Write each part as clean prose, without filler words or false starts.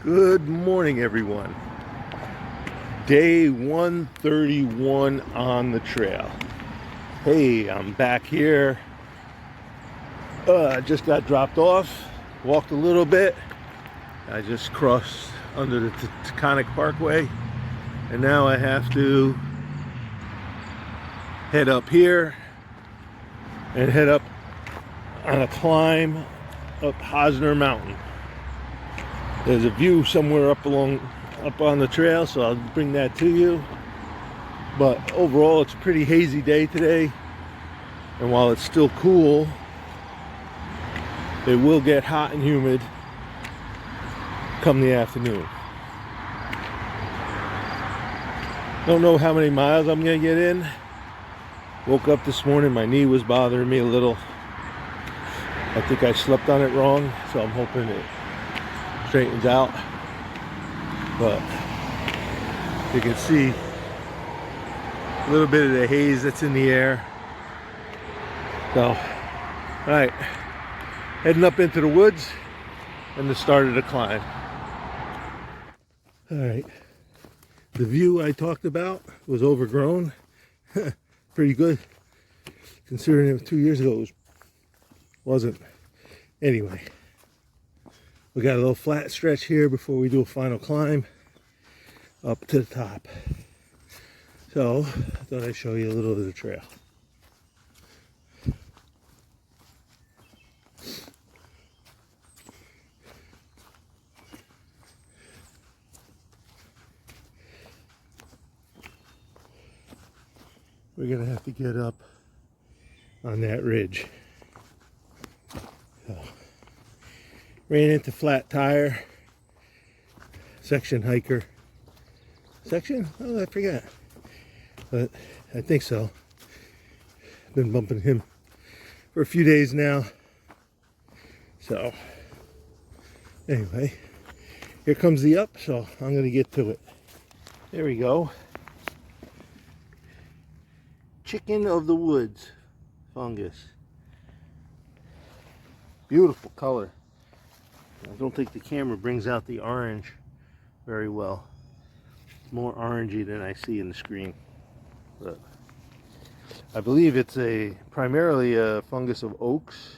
Good morning, everyone. Day 131 on the trail. Hey, I'm back here. I just got dropped off, walked a little bit. I just crossed under the Taconic Parkway, and now I have to head up here and head up on a climb up Hosner Mountain. There's a view somewhere up on the trail, so I'll bring that to you. But overall, it's a pretty hazy day today, and while it's still cool, it will get hot and humid come the afternoon. Don't know how many miles I'm gonna get in. Woke up this morning, my knee was bothering me a little. I think I slept on it wrong, so I'm hoping it straightens out. But you can see a little bit of the haze that's in the air. So, all right, heading up into the woods and the start of the climb. All right, the view I talked about was overgrown. Pretty good, considering it 2 years ago wasn't. Anyway, we got a little flat stretch here before we do a final climb up to the top. So I thought I'd show you a little of the trail. We're gonna have to get up on that ridge. So, ran into flat tire, section hiker. Section? Oh, I forgot. But I think so. Been bumping him for a few days now. So, anyway, here comes the up, so I'm gonna get to it. There we go. Chicken of the woods fungus. Beautiful color. I don't think the camera brings out the orange very well. It's more orangey than I see in the screen. But I believe it's primarily a fungus of oaks.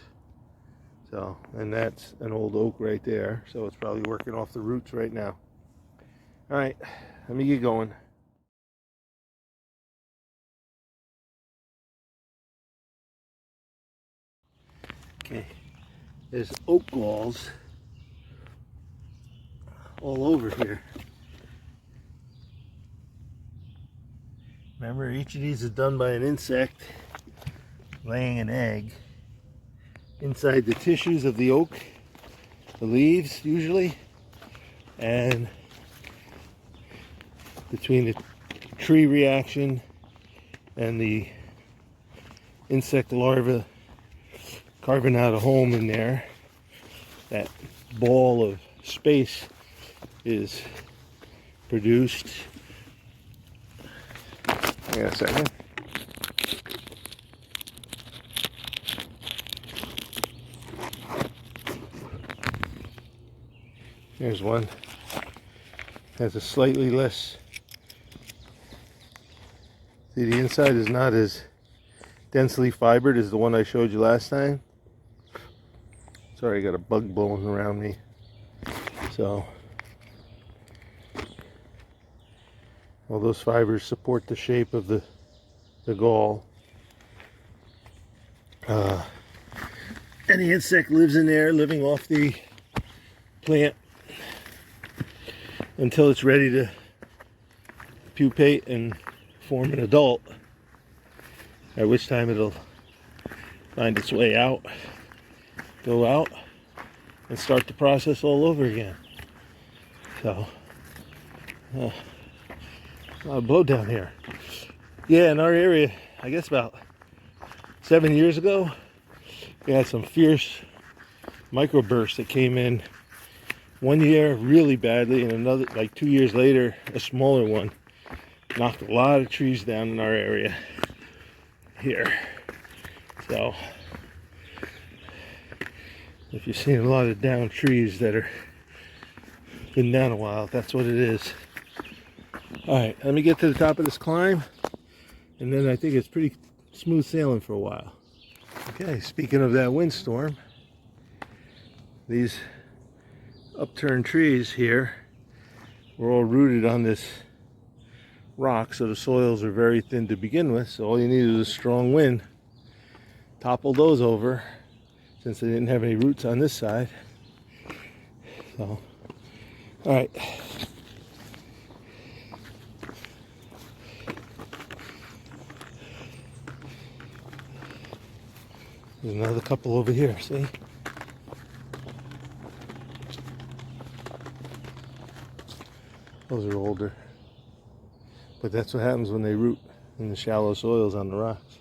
So, and that's an old oak right there. So it's probably working off the roots right now. All right, let me get going. Okay, there's oak galls all over here. Remember, each of these is done by an insect laying an egg inside the tissues of the oak, the leaves usually, and between the tree reaction and the insect larva carving out a home in there, that ball of space is produced. Hang on a second. There's one. Has a slightly less. See, the inside is not as densely fibered as the one I showed you last time. Sorry, I got a bug blowing around me. So, all those fibers support the shape of the gall. Any insect lives in there, living off the plant until it's ready to pupate and form an adult, at which time it'll find its way out, go out, and start the process all over again. So, a lot of blow down here. Yeah, in our area, I guess about 7 years ago, we had some fierce microbursts that came in. 1 year really badly, and another, like 2 years later, a smaller one knocked a lot of trees down in our area here. So if you're seeing a lot of downed trees that are Been down a while, if that's what it is. Alright, let me get to the top of this climb, and then I think it's pretty smooth sailing for a while. Okay, speaking of that windstorm, these upturned trees here were all rooted on this rock, so the soils are very thin to begin with, so all you need is a strong wind. Topple those over, since they didn't have any roots on this side. So, alright. There's another couple over here, see? Those are older. But that's what happens when they root in the shallow soils on the rocks.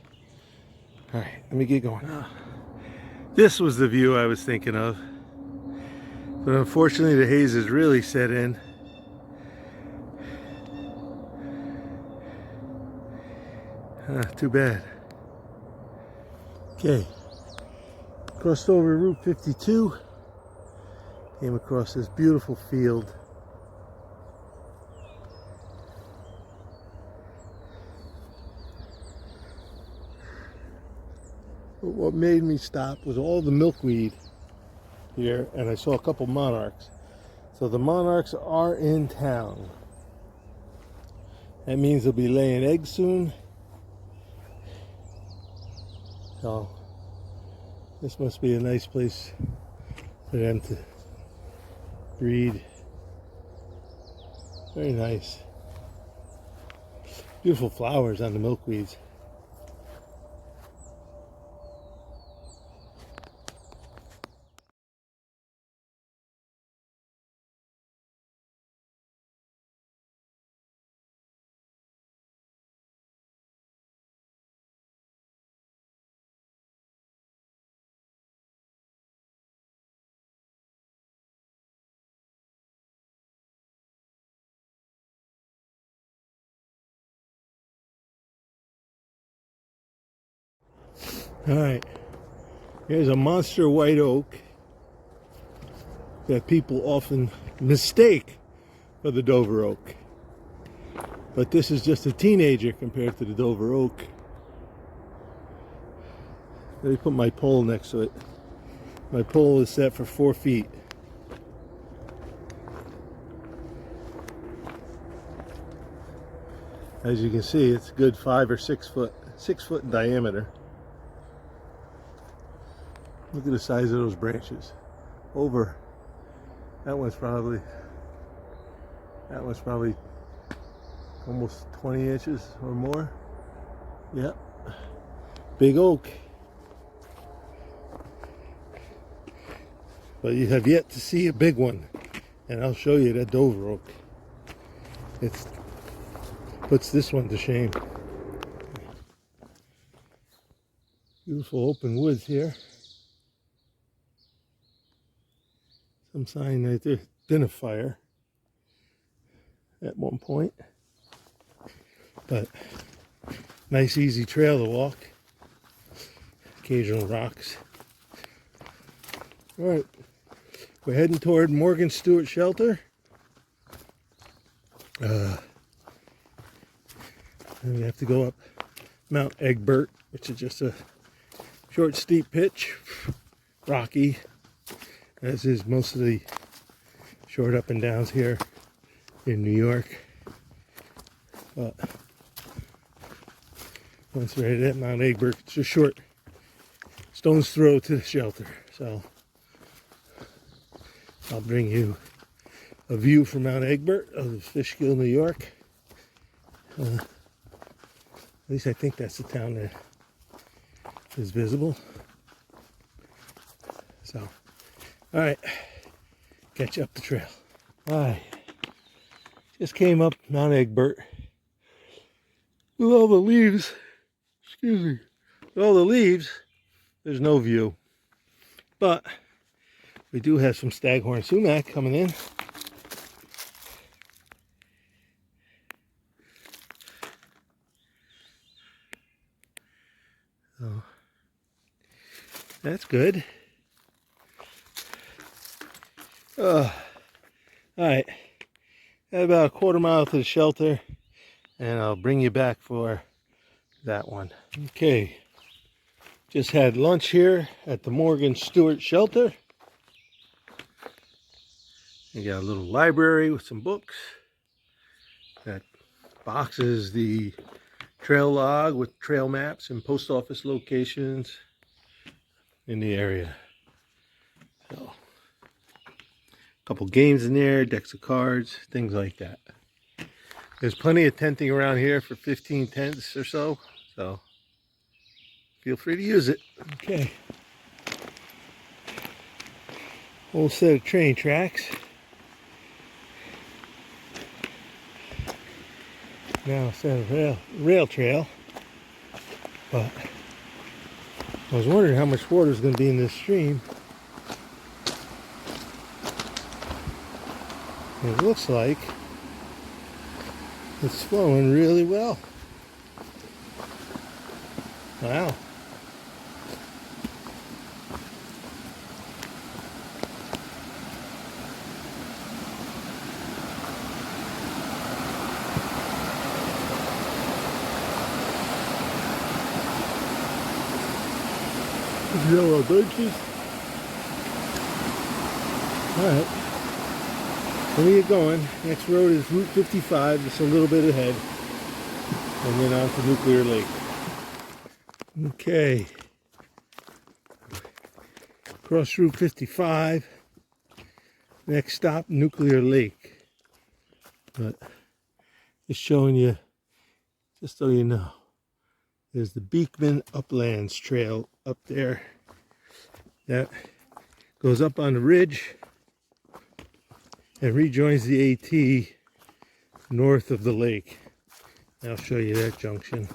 Alright, let me get going. This was the view I was thinking of. But unfortunately the haze has really set in. Too bad. Okay. Crossed over Route 52. Came across this beautiful field. But what made me stop was all the milkweed here, and I saw a couple monarchs. So the monarchs are in town. That means they'll be laying eggs soon. So this must be a nice place for them to breed. Very nice. Beautiful flowers on the milkweeds. Alright, here's a monster white oak that people often mistake for the Dover oak. But this is just a teenager compared to the Dover oak. Let me put my pole next to it. My pole is set for 4 feet. As you can see, it's a good 5 or 6 foot, 6 foot in diameter. Look at the size of those branches. Over. That one's probably almost 20 inches or more. Yep. Big oak. But you have yet to see a big one. And I'll show you that Dover oak. It puts this one to shame. Beautiful open woods here. Some sign that there's been a fire at one point. But nice easy trail to walk. Occasional rocks. Alright, we're heading toward Morgan Stewart Shelter. And we have to go up Mount Egbert, which is just a short steep pitch, rocky, as is most of the short up and downs here in New York. But once we're at Mount Egbert, it's a short stone's throw to the shelter. So I'll bring you a view from Mount Egbert of Fishkill, New York. At least I think that's the town that is visible. So, all right, catch you up the trail. All right, just came up Mount Egbert with all the leaves. Excuse me. With all the leaves, there's no view, but we do have some staghorn sumac coming in. So that's good. Alright, about a quarter mile to the shelter, and I'll bring you back for that one. Okay, just had lunch here at the Morgan Stewart Shelter. You got a little library with some books. That box is the trail log with trail maps and post office locations in the area. So, a couple games in there, decks of cards, things like that. There's plenty of tenting around here for 15 tents or so feel free to use it. Okay. Whole set of train tracks. Now a set of rail trail. But I was wondering how much water is going to be in this stream. It looks like it's flowing really well. Wow. Yellow birches. Alright. Where are you going? Next road is Route 55, just a little bit ahead. And then on to Nuclear Lake. Okay. Cross Route 55. Next stop, Nuclear Lake. But just showing you, just so you know. There's the Beekman Uplands Trail up there. That goes up on the ridge and rejoins the AT north of the lake. I'll show you that junction.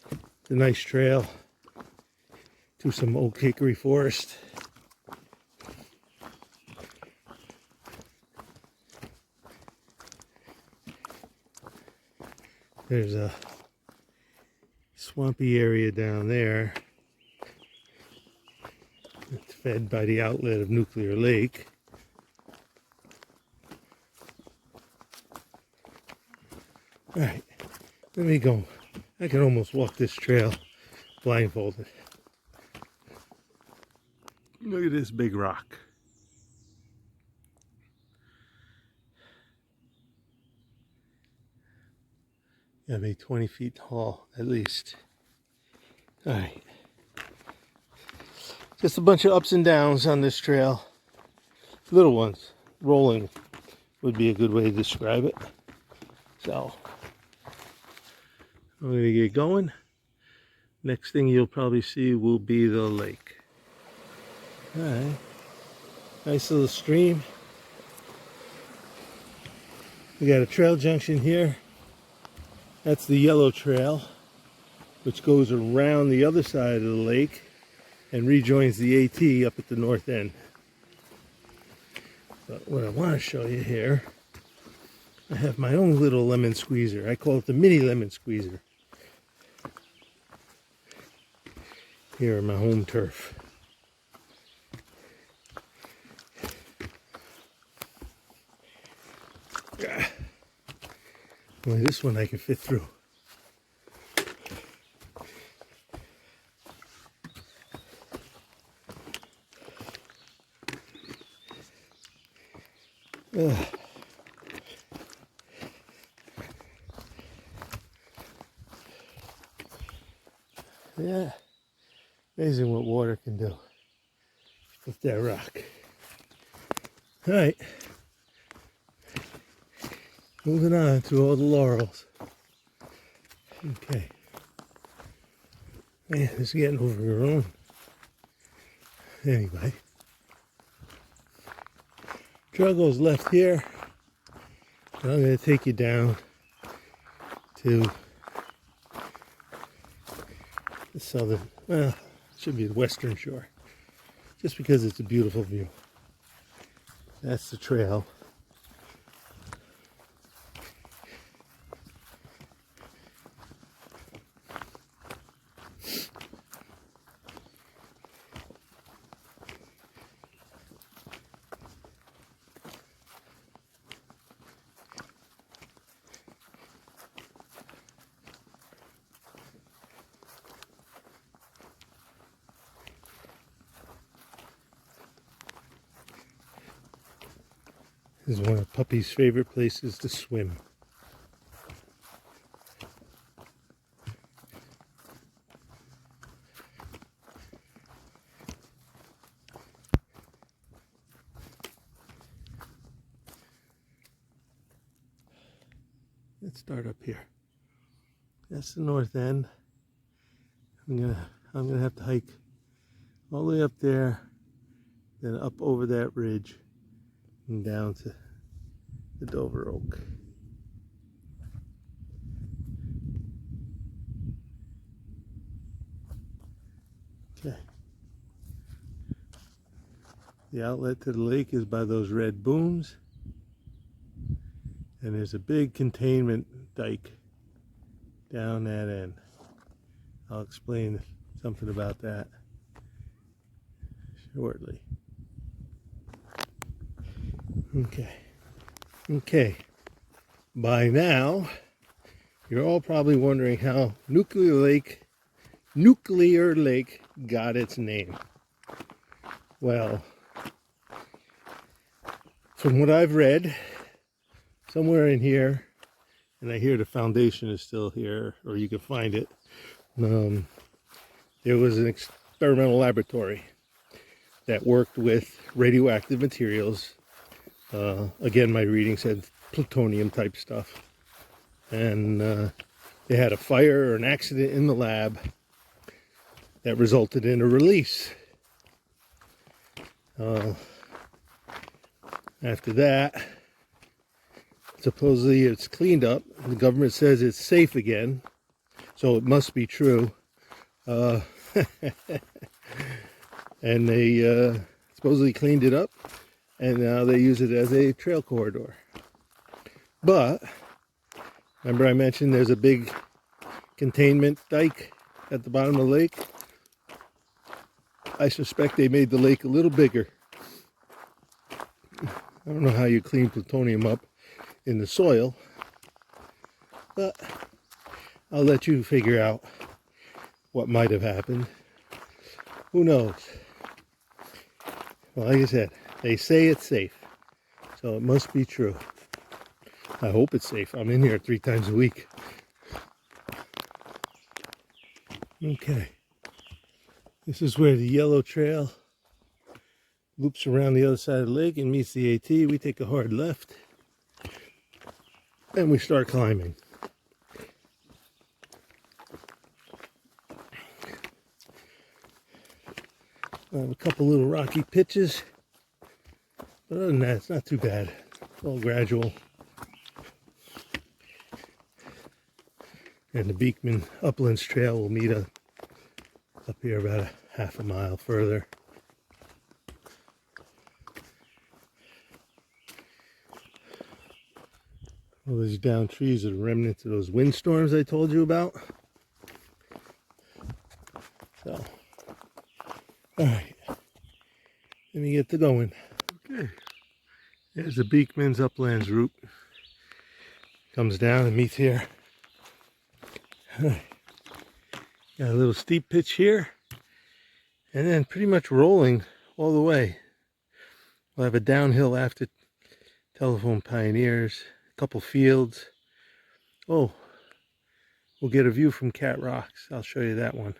It's a nice trail to some oak hickory forest. There's a swampy area down there. It's fed by the outlet of Nuclear Lake. Alright, let me go. I can almost walk this trail blindfolded. Look at this big rock. Gotta be 20 feet tall at least. Alright. Just a bunch of ups and downs on this trail. Little ones. Rolling would be a good way to describe it. So, I'm going to get going. Next thing you'll probably see will be the lake. Alright. Nice little stream. We got a trail junction here. That's the yellow trail, which goes around the other side of the lake and rejoins the AT up at the north end. But what I want to show you here, I have my own little lemon squeezer. I call it the mini lemon squeezer. Here on my home turf. Only this one I can fit through. Yeah, amazing what water can do with that rock. All right, moving on through all the laurels. Okay, man, this is getting overgrown. Anyway, trail goes left here. And I'm going to take you down to the southern, well, it should be the western shore, just because it's a beautiful view. That's the trail. This is one of Puppy's favorite places to swim. Let's start up here. That's the north end. I'm gonna have to hike all the way up there, then up over that ridge and down to the Dover Oak. Okay. The outlet to the lake is by those red booms. And there's a big containment dike down that end. I'll explain something about that shortly. Okay. By now, you're all probably wondering how Nuclear Lake got its name. Well, from what I've read, somewhere in here, and I hear the foundation is still here, or you can find it, there was an experimental laboratory that worked with radioactive materials. Again, my reading said plutonium type stuff. And they had a fire or an accident in the lab that resulted in a release. After that, supposedly it's cleaned up. The government says it's safe again, so it must be true. And they supposedly cleaned it up, and now they use it as a trail corridor. But remember I mentioned there's a big containment dike at the bottom of the lake? I suspect they made the lake a little bigger. I don't know how you clean plutonium up in the soil, but I'll let you figure out what might have happened. Who knows? Well, like I said, they say it's safe, so it must be true. I hope it's safe. I'm in here 3 times a week. Okay. This is where the yellow trail loops around the other side of the lake and meets the AT. We take a hard left and we start climbing. I have a couple little rocky pitches, but other than that, it's not too bad. It's all gradual. And the Beekman Uplands Trail will meet up here about a half a mile further. All these down trees are remnants of those windstorms I told you about. So, alright, let me get to going. Okay, there's the Beekman's Uplands route. Comes down and meets here. Alright, got a little steep pitch here, and then pretty much rolling all the way. We'll have a downhill after Telephone Pioneers, a couple fields. Oh, we'll get a view from Cat Rocks. I'll show you that one.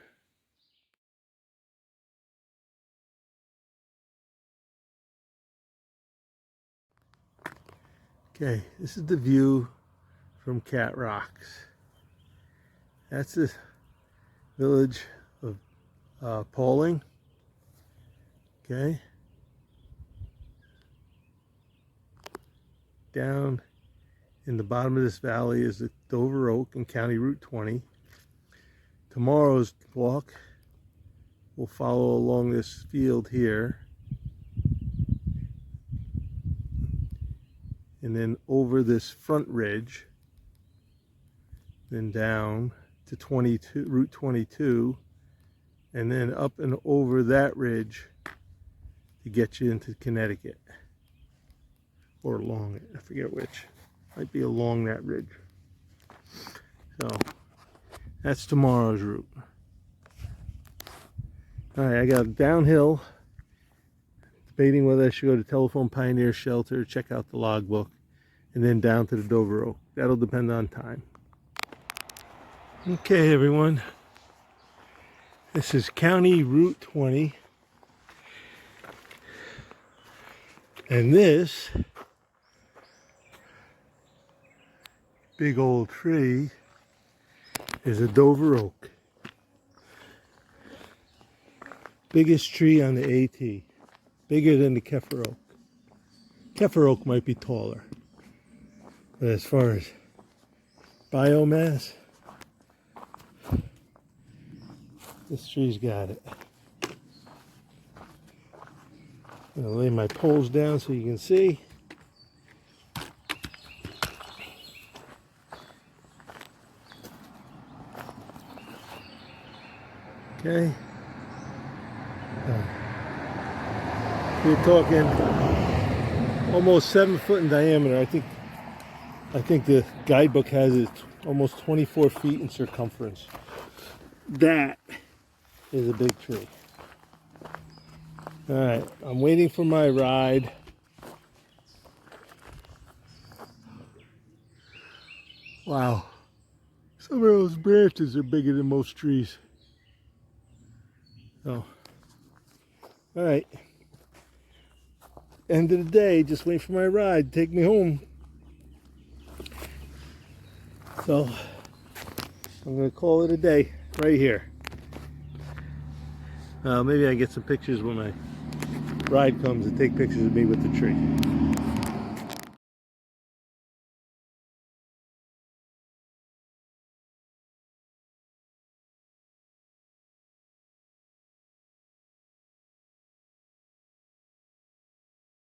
Okay, this is the view from Cat Rocks. That's the village of Pauling. Okay. Down in the bottom of this valley is the Dover Oak and County Route 20. Tomorrow's walk will follow along this field here, and then over this front ridge, then down to Route 22, and then up and over that ridge to get you into Connecticut. Or along it, I forget which. Might be along that ridge. So, that's tomorrow's route. Alright, I got downhill, debating whether I should go to Telephone Pioneer Shelter, check out the logbook, and then down to the Dover Oak. That'll depend on time. Okay, everyone. This is County Route 20. And this big old tree is a Dover Oak. Biggest tree on the AT. Bigger than the Kefir Oak. Kefir Oak might be taller. But as far as biomass, this tree's got it. I'm going to lay my poles down so you can see. Okay. We're talking almost 7 foot in diameter. I think the guidebook has it almost 24 feet in circumference. That is a big tree. All right, I'm waiting for my ride. Wow, some of those branches are bigger than most trees. Oh, all right. End of the day, just wait for my ride to take me home. So, I'm gonna call it a day right here. Maybe I get some pictures when my ride comes and take pictures of me with the tree.